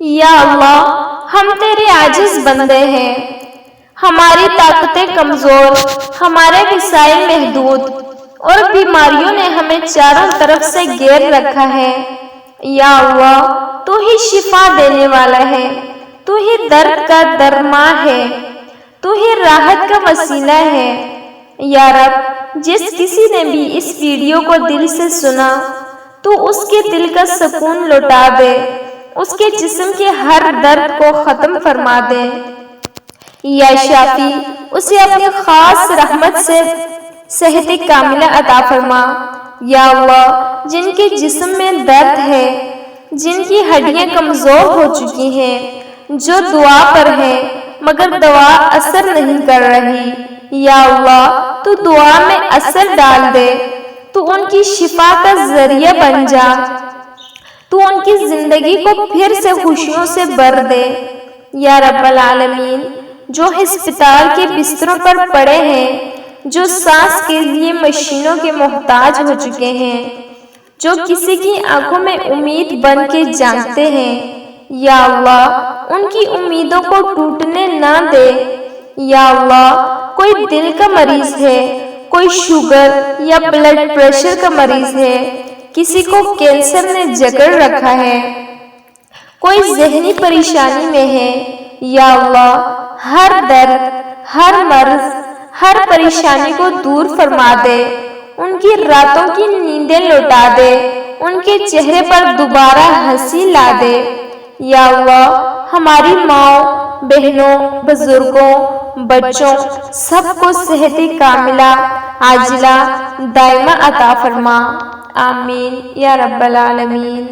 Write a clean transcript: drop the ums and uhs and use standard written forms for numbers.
یا اللہ ہم تیرے عاجز بندے ہیں، ہماری طاقتیں کمزور، ہمارے وسائل محدود اور بیماریوں نے ہمیں چاروں طرف سے گھیر رکھا ہے۔ یا اللہ تو ہی شفا دینے والا ہے، تو ہی درد کا درماں ہے، تو ہی راحت کا وسیلہ ہے۔ یا رب جس کسی نے بھی اس ویڈیو کو دل سے سنا تو اس کے دل کا سکون لوٹا دے، اس کے جسم کے ہر درد کو ختم فرما دے۔ یا شافی اسے اپنی خاص رحمت سے صحت کاملہ عطا فرما۔ یا اللہ جن کے جسم میں درد ہے، جن کی ہڈیاں کمزور ہو چکی ہیں، جو دعا پر ہیں مگر دعا اثر نہیں کر رہی، یا اللہ تو دعا میں اثر ڈال دے، تو ان کی شفا کا ذریعہ بن جا، تو ان کی زندگی کو پھر سے خوشیوں سے بھر دے۔ یا رب العالمین جو ہسپتال کے بستروں پر پڑے ہیں، جو سانس کے لیے مشینوں کے محتاج ہو چکے ہیں، جو کسی کی آنکھوں میں امید بن کے جانتے ہیں، یا اللہ ان کی امیدوں کو ٹوٹنے نہ دے۔ یا اللہ کوئی دل کا مریض ہے، کوئی شوگر یا بلڈ پریشر کا مریض ہے، کسی کو کینسر نے جکڑ رکھا ہے، کوئی ذہنی پریشانی میں ہے، یا اللہ ہر درد، ہر مرض، ہر پریشانی کو دور فرما دے، ان کی راتوں کی نیندیں لوٹا دے، ان کے چہرے پر دوبارہ ہنسی لا دے۔ یا اللہ ہماری ماؤں، بہنوں، بزرگوں، بچوں سب کو صحت کاملہ، عاجلہ، دائمہ عطا فرما۔ آمین یا رب العالمین۔